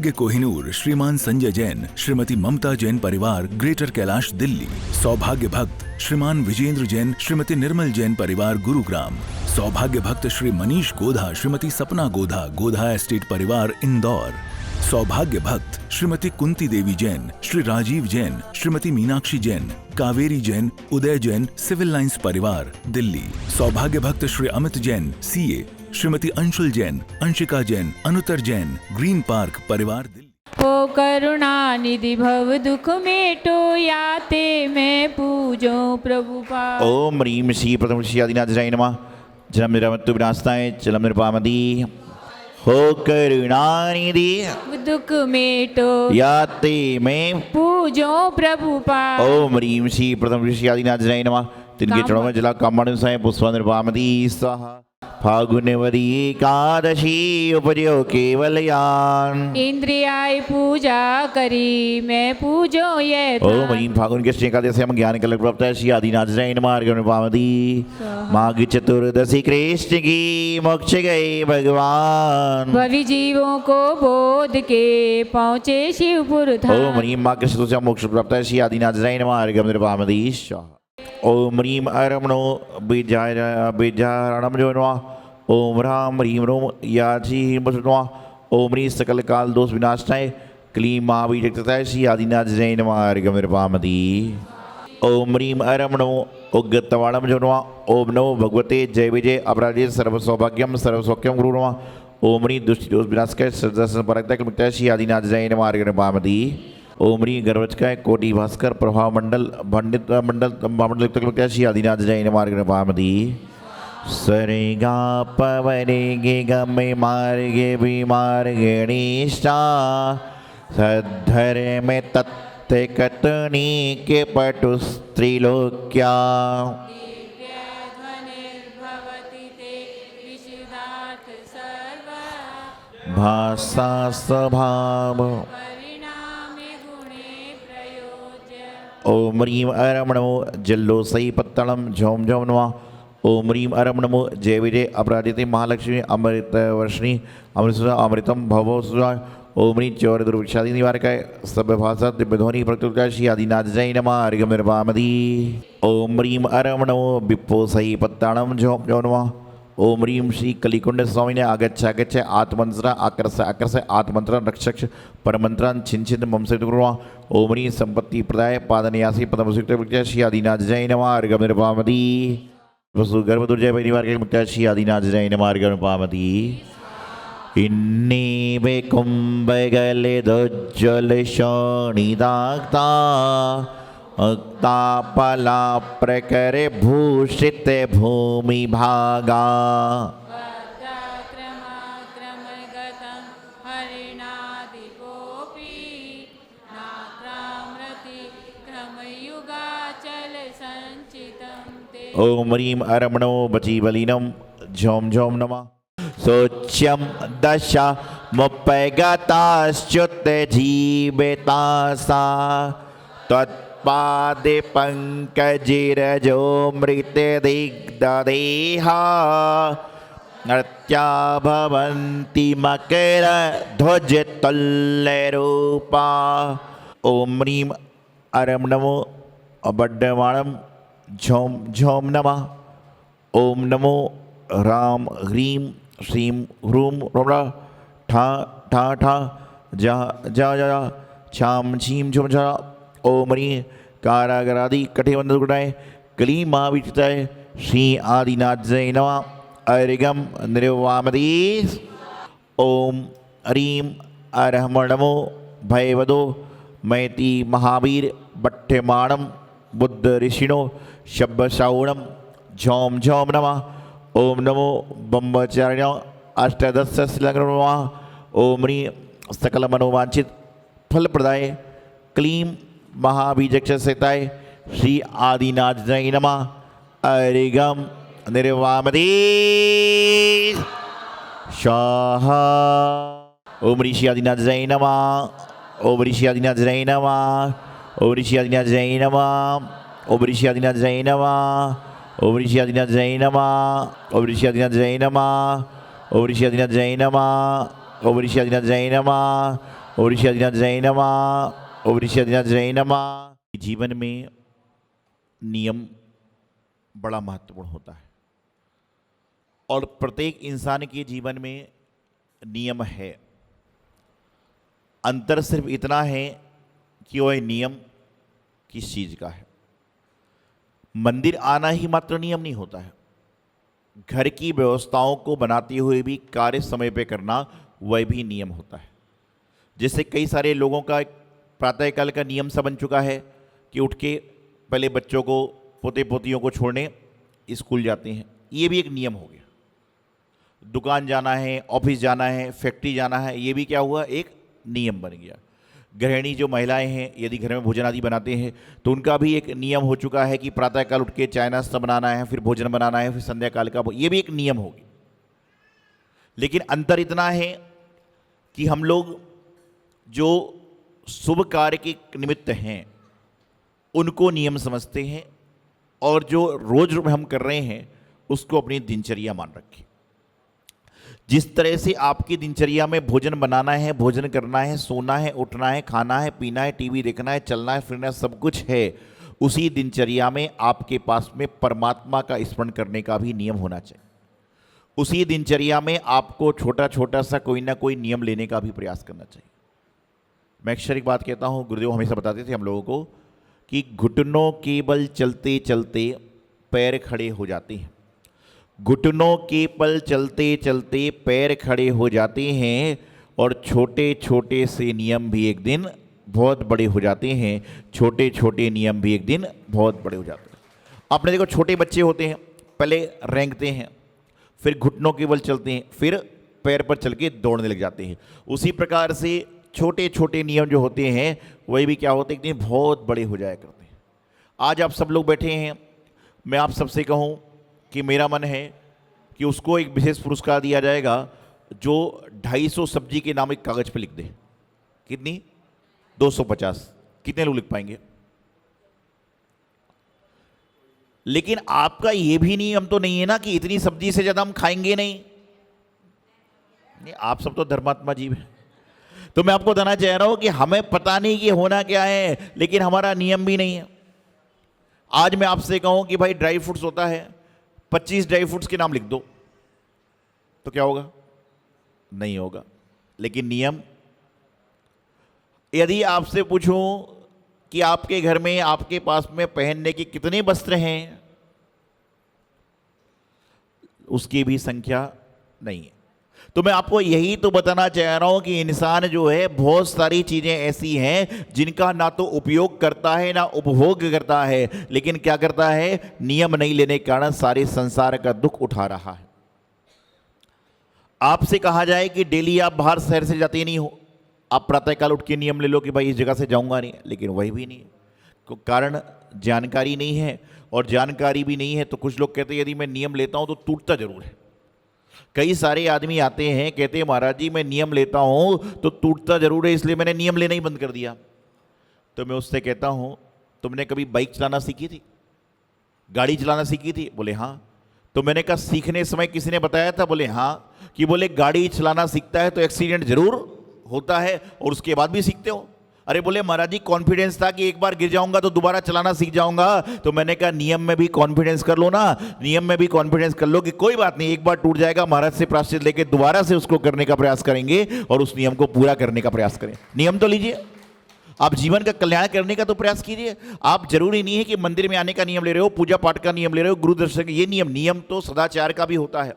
सौभाग्य कोहिनूर श्रीमान संजय जैन श्रीमती ममता जैन परिवार ग्रेटर कैलाश दिल्ली। सौभाग्य भक्त श्रीमान विजेंद्र जैन श्रीमती निर्मल जैन परिवार गुरुग्राम। सौभाग्य भक्त श्री मनीष गोधा श्रीमती सपना गोधा गोधा एस्टेट परिवार इंदौर। सौभाग्य भक्त श्रीमती कुंती देवी जैन श्री राजीव जैन श्रीमती मीनाक्षी जैन कावेरी जैन उदय जैन सिविल लाइंस परिवार दिल्ली। सौभाग्य भक्त Shri Amit Jain CA Shrimati Anshul Jain Anshika Jain Anuttar Jain green park परिवार दिल्ली। ओ करुणा निधि भव दुख मेटो याते मैं पूजो प्रभु पाद। ओम ह्रीं श्री प्रथम श्री आदिनाथाय नमः। जन्म निरमत्तु विनाशाय चलम निरुपामति। हो करुणा निधि दुख मेटो याते मैं पूजो प्रभु पाद। ओम ह्रीं श्री प्रथम श्री आदिनाथाय नमः। तिनके चरणों में जला कामणुसाय पुष्पा निरुपामति स्वाहा। फागुनवरी एकादशी उपजो केवलयान। इंद्रियाय पूजा करी मैं पूजो ये। ओम ह्रीं फागुन के एकादशी हम ज्ञान कलक प्राप्त है श्री आदिनाथाय नमः। अर्घ्यनुपामति। माघ चतुर्दशी कृष्ण की मोक्ष गए भगवान। भवि जीवों को बोध के पहुँचे शिवपुर धाम। ओम ह्रीं माघ चतुर्दशी मोक्ष प्राप्त है श्री आदिनाथाय नमः। अर्घ्यनुपामति। ओम ह्रीं अरमणो बीजारणम जो नमः। ओम ह्रां ह्रीं रोम याची नमः। ओम ह्रीं सकल काल दोष विनाशाय क्लीं महावीरजगताय श्री आदिनाथाय नमः। अर्घ्यनुपामति। ओम ह्रीं अरमणो उग्गतवाणम जो नमः। ओम नमो भगवते जय विजय अपराजे सर्व सौभाग्यम सर्व सौख्यम गुरु नमः। ओम ह्रीं दुष्ट दोष विनाशकाय सदस्य पराक्ताय श्री आदिनाथाय नमः। अर्घ्यनुपामति। ओम ह्रीं गर्वचकाय कोटि भास्कर प्रभाव मंडल पंडित मंडल श्री आदिनाथाय नमः। अर्घ्यनुपामति। सरेगा पवरे गे गमे मार्गे विमार्गेणीष्टा सद्धर में तत्ते कतनी के पटुस्त्रिलोक्या। भाषा स्वभाव ओम ह्रीं अरमणो जल्लो सई पत्तलम झोम झोम नमः। ओम ह्रीं अरमणमो जय विजय अपराजिते महालक्ष्मी अमृत वर्षिणी अमृतसुधा अमृतम भवसुधा। ओम ह्रीं चौर दुर्विषादि निवारकाय सब भाषा दिव्यध्वनि प्रत्युत्तर श्री आदिनाथाय नमः। अर्घ्यनुपामति। ओम ह्रीं अरमणो बिप्पो सई पत्ताणम झोम झोम नमः। ओम ह्रीं श्री कलिकुंड स्वामिने आगच्छ आगच्छ आत्मंत्र आकर्ष आकर्ष आत्मंत्र रक्षक्ष परमंत्रान छिंछित ममसित गुरुवा। ओम ह्रीं संपत्ति प्रदाय पादन्यासी पदमसुक्त श्री आदिनाथाय नमः। अर्घ्यनुपामति। वसु गर्भ दुर्जय परिवार के मुक्ता श्री आदिनाथाय नमः। अर्घ्यनुपामति। इन्नी वे कुंभ गले दोज्जल शोणिदाक्ता अक्तापला प्रकरे भूषित भूमि भागा। ओम ह्रीं अरमणो बचीबलिनम झोम झोम नमः। सोच्यम दशा मुप्पैगताश्च्युत जीवितासा तत्पादे पंकजिरजो मृत दिग्ददेहा नृत्या भवन्ति मकर ध्वज तुल्यरूपा। ओम ह्रीं अरमणो अबड्डवाणम झोम झोम नमः। ओम नमो ह्रां ह्रीं श्रीं ह्रूं ह्रौं ठा ठा ठा जा जा जा छाम छीम झुम झा। ओम ह्रीं कारागरादि कटिबंध गुणाय क्लीं महावीरजगताय श्री आदिनाथाय नमः। अर्घ्यं निरुपामति। ओम ह्रीं अरमणमो भयवदो मैति महावीर बट्ठमाणम बुद्ध ऋषिणो शब्दश्रावणम झोम झोम नमः। ओम नमो ब्रह्मचारिण अष्टादश नमः। ओम ह्रीं सकल मनोवांछित फल प्रदाय क्लीं महाबीजक्षताय श्री आदिनाथाय नमः। अर्घ्यं निरुपामति। स्वाहा। ओम ह्रीं श्री आदिनाथाय नमः। ओम ह्रीं श्री आदिनाथाय नमः। ओम ह्रीं श्री आदिनाथाय नमः। ओम ह्रीं श्री आदिनाथाय नमः। ओम ह्रीं श्री आदिनाथाय नमः। ओम ह्रीं श्री आदिनाथाय नमः। ओम ह्रीं श्री आदिनाथाय नमः। ओम ह्रीं श्री आदिनाथाय नमः। ओम ऋषि आदिनाथ जय नमः, ओम ऋषि आदिनाथ जय नमः। जीवन में नियम बड़ा महत्वपूर्ण होता है और प्रत्येक इंसान के जीवन में नियम है। अंतर सिर्फ इतना है कि वह नियम किस चीज का है। मंदिर आना ही मात्र नियम नहीं होता है, घर की व्यवस्थाओं को बनाते हुए भी कार्य समय पे करना वह भी नियम होता है। जैसे कई सारे लोगों का प्रातःकाल का नियम सा बन चुका है कि उठ के पहले बच्चों को, पोते पोतियों को छोड़ने स्कूल जाते हैं, ये भी एक नियम हो गया। दुकान जाना है, ऑफिस जाना है, फैक्ट्री जाना है, ये भी क्या हुआ, एक नियम बन गया। गृहिणी जो महिलाएं हैं, यदि घर में भोजन आदि बनाते हैं तो उनका भी एक नियम हो चुका है कि प्रातःकाल उठ के चाय नाश्ता बनाना है, फिर भोजन बनाना है, फिर संध्या काल का, ये भी एक नियम होगी। लेकिन अंतर इतना है कि हम लोग जो शुभ कार्य के निमित्त हैं उनको नियम समझते हैं और जो रोज हम कर रहे हैं उसको अपनी दिनचर्या मान रखें। जिस तरह से आपकी दिनचर्या में भोजन बनाना है, भोजन करना है, सोना है, उठना है, खाना है, पीना है, टीवी देखना है, चलना है, फिरना है, सब कुछ है, उसी दिनचर्या में आपके पास में परमात्मा का स्मरण करने का भी नियम होना चाहिए। उसी दिनचर्या में आपको छोटा छोटा सा कोई ना कोई नियम लेने का भी प्रयास करना चाहिए। मैं अक्सर एक बात कहता हूँ, गुरुदेव हमेशा बताते थे हम लोगों को कि घुटनों के बल चलते चलते पैर खड़े हो जाते हैं। घुटनों के बल चलते चलते पैर खड़े हो जाते हैं और छोटे छोटे से नियम भी एक दिन बहुत बड़े हो जाते हैं। छोटे छोटे नियम भी एक दिन बहुत बड़े हो जाते हैं। आपने देखो, छोटे बच्चे होते हैं, पहले रेंगते हैं, फिर घुटनों के बल चलते हैं, फिर पैर पर चल के दौड़ने लग जाते हैं। उसी प्रकार से छोटे छोटे नियम जो होते हैं वही भी क्या होते हैं, एक दिन बहुत बड़े हो जाया करते हैं। आज आप सब लोग बैठे हैं, मैं आप सबसे कहूं कि मेरा मन है कि उसको एक विशेष पुरस्कार दिया जाएगा जो 250 सब्जी के नाम एक कागज पे लिख दे। कितनी? 250। कितने लोग लिख पाएंगे? लेकिन आपका ये भी नियम तो नहीं है ना कि इतनी सब्जी से ज्यादा हम खाएंगे नहीं। आप सब तो धर्मात्मा जीव हैं। तो मैं आपको बताना चाह रहा हूं कि हमें पता नहीं कि होना क्या है, लेकिन हमारा नियम भी नहीं है। आज मैं आपसे कहूं कि भाई ड्राई फ्रूट्स होता है, 25 ड्राई फ्रूट्स के नाम लिख दो, तो क्या होगा? नहीं होगा। लेकिन नियम, यदि आपसे पूछूं कि आपके घर में, आपके पास में पहनने के कितने वस्त्र हैं, उसकी भी संख्या नहीं है। तो मैं आपको यही तो बताना चाह रहा हूं कि इंसान जो है, बहुत सारी चीजें ऐसी हैं जिनका ना तो उपयोग करता है ना उपभोग करता है, लेकिन क्या करता है, नियम नहीं लेने के कारण सारे संसार का दुख उठा रहा है। आपसे कहा जाए कि डेली आप बाहर शहर से जाते नहीं हो, आप प्रातःकाल उठ के नियम ले लो कि भाई इस जगह से जाऊंगा नहीं, लेकिन वही भी नहीं है। कारण जानकारी नहीं है, और जानकारी भी नहीं है तो कुछ लोग कहते हैं यदि मैं नियम लेता हूं तो टूटता जरूर है। कई सारे आदमी आते हैं, कहते हैं महाराज जी मैं नियम लेता हूं तो टूटता जरूर है, इसलिए मैंने नियम लेना ही बंद कर दिया। तो मैं उससे कहता हूं, तुमने कभी बाइक चलाना सीखी थी, गाड़ी चलाना सीखी थी? बोले हाँ। तो मैंने कहा सीखने समय किसी ने बताया था? बोले हाँ। कि बोले गाड़ी चलाना सीखता है तो एक्सीडेंट जरूर होता है और उसके बाद भी सीखते हो? अरे बोले महाराज जी कॉन्फिडेंस था कि एक बार गिर जाऊंगा तो दोबारा चलाना सीख जाऊंगा। तो मैंने कहा नियम में भी कॉन्फिडेंस कर लो ना, नियम में भी कॉन्फिडेंस कर लो कि कोई बात नहीं, एक बार टूट जाएगा, महाराज से प्रायश्चित लेके दोबारा से उसको करने का प्रयास करेंगे और उस नियम को पूरा करने का प्रयास करें। नियम तो लीजिए, आप जीवन का कल्याण करने का तो प्रयास कीजिए। आप जरूरी नहीं है कि मंदिर में आने का नियम ले रहे हो, पूजा पाठ का नियम ले रहे हो, गुरु दर्शन, ये नियम तो सदाचार का भी होता है,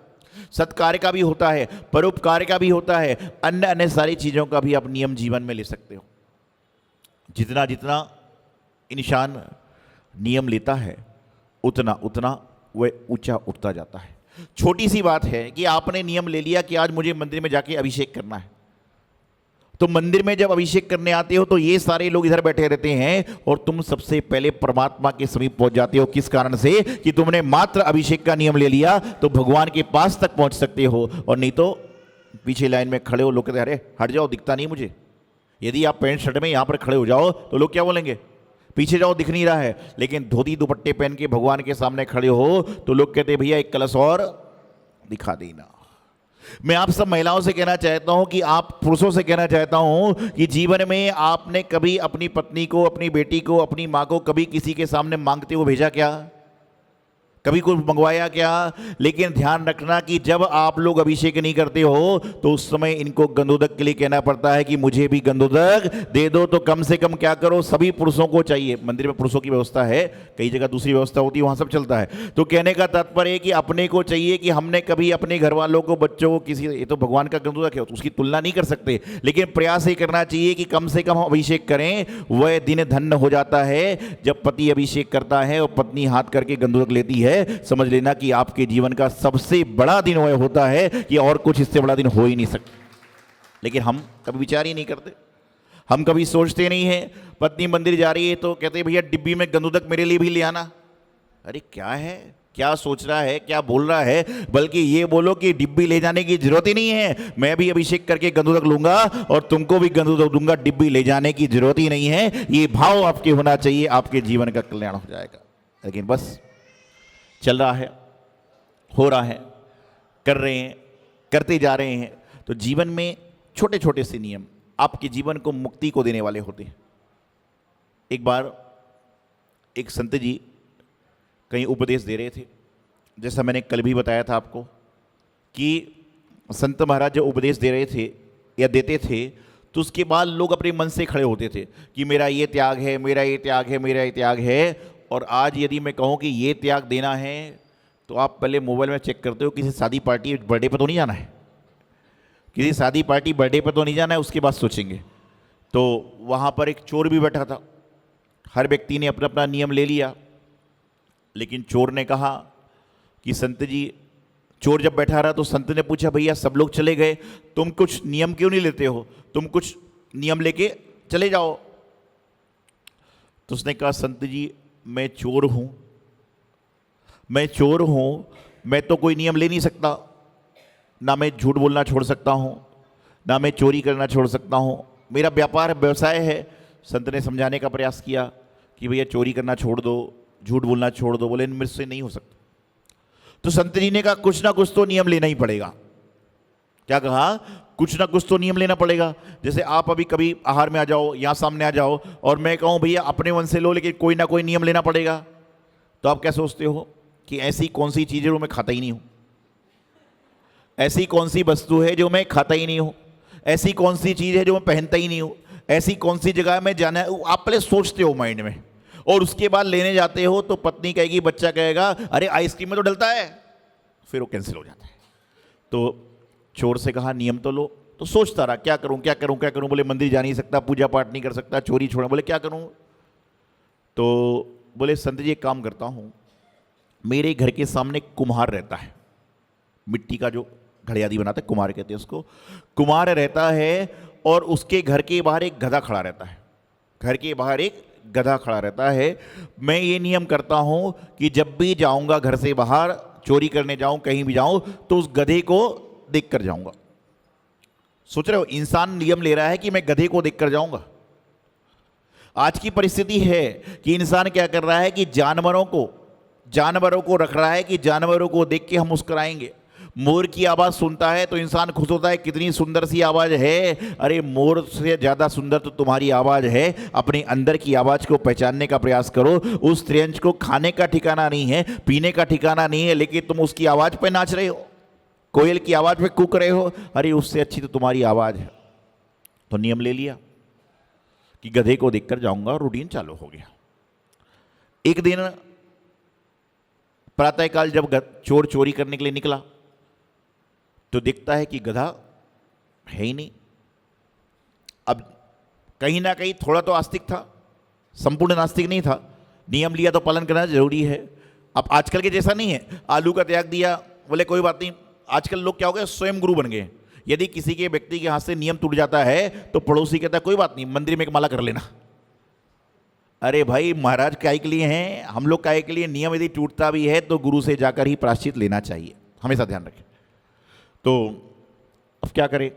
सत्कार्य का भी होता है, परोपकार का भी होता है, अन्य अन्य सारी चीजों का भी आप नियम जीवन में ले सकते हो। जितना जितना इंसान नियम लेता है उतना उतना वह ऊंचा उठता जाता है। छोटी सी बात है कि आपने नियम ले लिया कि आज मुझे मंदिर में जाके अभिषेक करना है, तो मंदिर में जब अभिषेक करने आते हो तो ये सारे लोग इधर बैठे रहते हैं और तुम सबसे पहले परमात्मा के समीप पहुंच जाते हो। किस कारण से? कि तुमने मात्र अभिषेक का नियम ले लिया तो भगवान के पास तक पहुंच सकते हो, और नहीं तो पीछे लाइन में खड़े हो, लोग कहते हैं अरे हट जाओ, दिखता नहीं मुझे। यदि आप पैंट शर्ट में यहां पर खड़े हो जाओ तो लोग क्या बोलेंगे? पीछे जाओ, दिख नहीं रहा है। लेकिन धोती दुपट्टे पहन के भगवान के सामने खड़े हो तो लोग कहते हैं भैया एक कलश और दिखा देना। मैं आप सब महिलाओं से कहना चाहता हूं कि आप पुरुषों से कहना चाहता हूं कि जीवन में आपने कभी अपनी पत्नी को, अपनी बेटी को, अपनी माँ को कभी किसी के सामने मांगते हुए भेजा क्या? कभी कुछ मंगवाया क्या? लेकिन ध्यान रखना कि जब आप लोग अभिषेक नहीं करते हो तो उस समय इनको गंधोदक के लिए कहना पड़ता है कि मुझे भी गंधोदक दे दो। तो कम से कम क्या करो, सभी पुरुषों को चाहिए। मंदिर में पुरुषों की व्यवस्था है, कई जगह दूसरी व्यवस्था होती है, वहाँ सब चलता है। तो कहने का तात्पर्य है कि अपने को चाहिए कि हमने कभी अपने घर वालों को, बच्चों को, किसी, ये तो भगवान का गंधोदक है तो उसकी तुलना नहीं कर सकते, लेकिन प्रयास ये करना चाहिए कि कम से कम हम अभिषेक करें। वह दिन धन्य हो जाता है जब पति अभिषेक करता है और पत्नी हाथ करके गंधोदक लेती है। समझ लेना कि आपके जीवन का सबसे बड़ा दिन वह होता है कि और कुछ इससे बड़ा दिन हो ही नहीं सकता। लेकिन हम कभी विचार ही नहीं करते, हम कभी सोचते नहीं हैं। पत्नी मंदिर जा रही है तो कहते हैं भैया डिब्बी में गंधोदक मेरे लिए भी ले आना। अरे क्या है, क्या सोच रहा है, क्या बोल रहा है? बल्कि ये बोलो कि डिब्बी ले जाने की जरूरत ही नहीं है, मैं भी अभिषेक करके गंधोदक लूंगा और तुमको भी गंधोदक दूंगा, डिब्बी ले जाने की जरूरत ही नहीं है। ये भाव आपके होना चाहिए, आपके जीवन का कल्याण हो जाएगा। लेकिन बस चल रहा है, हो रहा है, कर रहे हैं, करते जा रहे हैं। तो जीवन में छोटे छोटे से नियम आपके जीवन को मुक्ति को देने वाले होते हैं। एक बार एक संत जी कहीं उपदेश दे रहे थे, जैसा मैंने कल भी बताया था आपको कि संत महाराज जो उपदेश दे रहे थे या देते थे तो उसके बाद लोग अपने मन से खड़े होते थे कि मेरा ये त्याग है, मेरा ये त्याग है, मेरा ये त्याग है। और आज यदि मैं कहूँ कि ये त्याग देना है तो आप पहले मोबाइल में चेक करते हो किसी शादी पार्टी बर्थडे पर तो नहीं जाना है, किसी शादी पार्टी बर्थडे पर तो नहीं जाना है, उसके बाद सोचेंगे। तो वहाँ पर एक चोर भी बैठा था, हर व्यक्ति ने अपना अपना नियम ले लिया, लेकिन चोर ने कहा कि संत जी, चोर जब बैठा रहा तो संत ने पूछा भैया सब लोग चले गए, तुम कुछ नियम क्यों नहीं लेते हो, तुम कुछ नियम लेके चले जाओ। तो उसने कहा संत जी मैं चोर हूं, मैं चोर हूं, मैं तो कोई नियम ले नहीं सकता, ना मैं झूठ बोलना छोड़ सकता हूं, ना मैं चोरी करना छोड़ सकता हूं, मेरा व्यापार व्यवसाय है। संत ने समझाने का प्रयास किया कि भैया चोरी करना छोड़ दो, झूठ बोलना छोड़ दो। बोले मेरे से नहीं हो सकता। तो संत जी ने कहा कुछ ना कुछ तो नियम लेना ही पड़ेगा। क्या कहा? कुछ ना कुछ तो नियम लेना पड़ेगा। जैसे आप अभी कभी आहार में आ जाओ, यहाँ सामने आ जाओ और मैं कहूँ भैया अपने मन से लो, लेकिन कोई ना कोई नियम लेना पड़ेगा। तो आप क्या सोचते हो कि ऐसी कौन सी चीज़ है जो मैं खाता ही नहीं हूँ, ऐसी कौन सी वस्तु है जो मैं खाता ही नहीं हूँ, ऐसी कौन सी चीज़ है जो मैं पहनता ही नहीं हूँ, ऐसी कौन सी जगह में जाना है। आप पहले सोचते हो माइंड में और उसके बाद लेने जाते हो तो पत्नी कहेगी, बच्चा कहेगा अरे आइसक्रीम में तो डलता है, फिर वो कैंसिल हो जाता है। तो चोर से कहा नियम तो लो। तो सोचता रहा क्या करूं क्या करूं क्या करूं। बोले मंदिर जा नहीं सकता, पूजा पाठ नहीं कर सकता, चोरी छोड़ा। बोले क्या करूं? तो बोले संत जी एक काम करता हूं, मेरे घर के सामने कुम्हार रहता है, मिट्टी का जो घड़े आदि बनाता है कुम्हार कहते हैं उसको, कुम्हार रहता है और उसके घर के बाहर एक गधा खड़ा रहता है, घर के बाहर एक गधा खड़ा रहता है। मैं ये नियम करता हूं कि जब भी जाऊंगा घर से बाहर, चोरी करने जाऊं, कहीं भी जाऊं, तो उस गधे को देख कर जाऊंगा। सोच रहे हो, इंसान नियम ले रहा है कि मैं गधे को देख कर जाऊंगा। आज की परिस्थिति है कि इंसान क्या कर रहा है कि जानवरों को रख रहा है कि जानवरों को देख के हम मुस्कुराएंगे। मोर की आवाज़ सुनता है तो इंसान खुश होता है, कितनी सुंदर सी आवाज़ है। अरे मोर से ज़्यादा सुंदर तो तुम्हारी आवाज़ है। अपने अंदर की आवाज़ को पहचानने का प्रयास करो। उस त्रियंच को खाने का ठिकाना नहीं है, पीने का ठिकाना नहीं है, लेकिन तुम उसकी आवाज़ पे नाच रहे हो, कोयल की आवाज़ पे कूक रहे हो। अरे उससे अच्छी तो तुम्हारी आवाज़ है। तो नियम ले लिया कि गधे को देखकर जाऊंगा, रूटीन चालू हो गया। एक दिन प्रातःकाल जब चोर चोरी करने के लिए निकला तो देखता है कि गधा है ही नहीं। अब कहीं ना कहीं थोड़ा तो आस्तिक था, संपूर्ण नास्तिक नहीं था। नियम लिया तो पालन करना जरूरी है। अब आजकल के जैसा नहीं है, आलू का त्याग दिया, बोले कोई बात नहीं। आजकल लोग क्या हो गए, स्वयं गुरु बन गए। यदि किसी के व्यक्ति के हाथ से नियम टूट जाता है तो पड़ोसी कहता है कोई बात नहीं, मंदिर में एक माला कर लेना। अरे भाई, महाराज काय के लिए हैं, हम लोग काय के लिए। नियम यदि टूटता भी है तो गुरु से जाकर ही प्रायश्चित लेना चाहिए, हमेशा ध्यान रखें। तो अब क्या करे,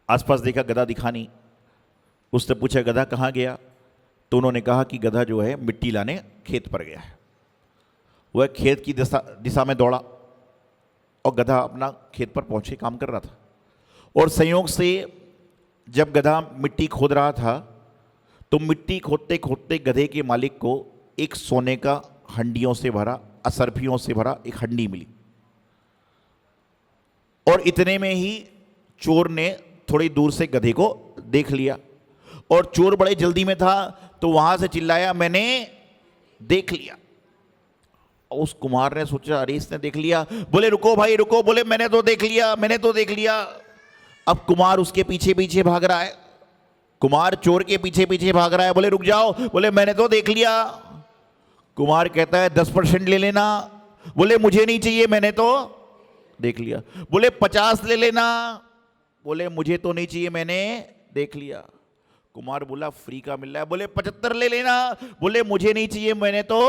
आसपास देखा गधा दिखा नहीं। उससे पूछा गधा कहाँ गया? तो उन्होंने कहा कि गधा जो है मिट्टी लाने खेत पर गया है। वह खेत की दिशा में दौड़ा, और गधा अपना खेत पर पहुंचे काम कर रहा था। और संयोग से जब गधा मिट्टी खोद रहा था तो मिट्टी खोदते खोदते गधे के मालिक को एक सोने का हंडियों से भरा, असरफियों से भरा एक हंडी मिली। और इतने में ही चोर ने थोड़ी दूर से गधे को देख लिया और चोर बड़े जल्दी में था तो वहां से चिल्लाया, मैंने देख लिया। उस कुमार ने सोचा अरे इसने देख लिया, बोले रुको भाई रुको, बोले मैंने तो देख लिया, मैंने तो देख लिया। अब कुमार उसके पीछे पीछे भाग रहा है, कुमार चोर के पीछे पीछे भाग रहा है, बोले रुक जाओ, बोले मैंने तो देख लिया। कुमार कहता है 10% ले लेना, बोले मुझे नहीं चाहिए, मैंने तो देख लिया। बोले 50 ले लेना, बोले मुझे तो नहीं चाहिए, मैंने देख लिया। कुमार बोला फ्री का मिल रहा है, बोले 75 ले लेना, बोले मुझे नहीं चाहिए, मैंने तो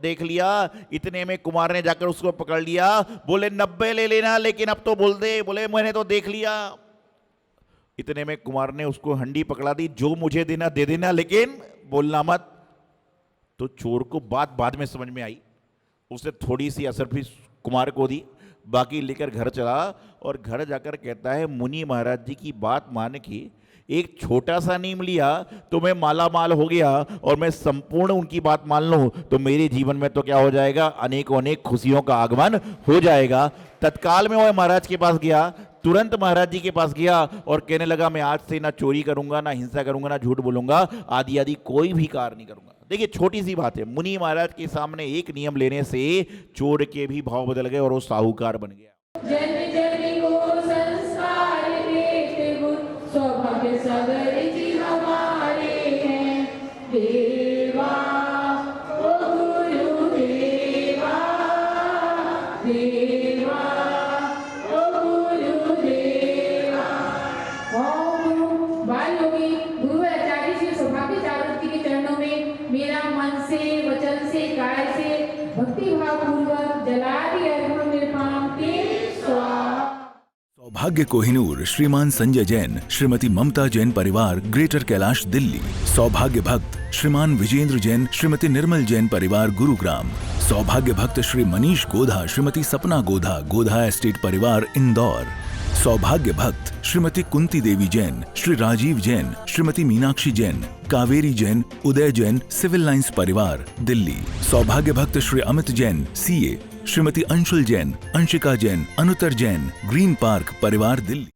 देख लिया। इतने में कुमार ने जाकर उसको पकड़ लिया, बोले 90 ले लेना, लेकिन अब तो बोल दे, बोले मैंने तो देख लिया। इतने में कुमार ने उसको हंडी पकड़ा दी, जो मुझे देना दे देना, लेकिन बोलना मत। तो चोर को बात बाद में समझ में आई, उसने थोड़ी सी असरफी कुमार को दी, बाकी लेकर घर चला और घर जाकर कहता है मुनि महाराज जी की बात मान के एक छोटा सा नीम लिया तो मैं माला माल हो गया, और मैं संपूर्ण उनकी बात मान लूं तो मेरे जीवन में तो क्या हो जाएगा, अनेकों अनेक खुशियों का आगमन हो जाएगा। तत्काल में वह महाराज के पास गया, तुरंत महाराज जी के पास गया और कहने लगा मैं आज से ना चोरी करूंगा, ना हिंसा करूंगा, ना झूठ बोलूंगा, आदि आदि कोई भी कार्य नहीं करूंगा। देखिए छोटी सी बात है, मुनि महाराज के सामने एक नियम लेने से चोर के भी भाव बदल गए और वो साहूकार बन गया। जन जन को संस्कार देते गुण, सौभाग्य सागर जी हमारे हैं देवा, ओ गुरु देवा, देवा ओ गुरु देवा। ओम बाल योगी गुरु आचार्य श्री सौभाग्य सागर जी के चरणों में मेरा मन से, वचन से, काय से भक्ति भाव पूर्वक जलादि अर्पण निर्माण सौभाग्य कोहिनूर श्रीमान संजय जैन, श्रीमती ममता जैन परिवार, ग्रेटर कैलाश दिल्ली। सौभाग्य भक्त श्रीमान विजेंद्र जैन, श्रीमती निर्मल जैन परिवार, गुरुग्राम। सौभाग्य भक्त श्री मनीष गोधा, श्रीमती सपना गोधा, गोधा एस्टेट परिवार, इंदौर। सौभाग्य भक्त श्रीमती कुंती देवी जैन, श्री राजीव जैन, श्रीमती मीनाक्षी जैन, कावेरी जैन, उदय जैन, सिविल लाइंस परिवार, दिल्ली। सौभाग्य भक्त Shri Amit Jain, CA, Shrimati Anshul Jain, Anshika Jain, Anuttar Jain, green park परिवार, दिल्ली।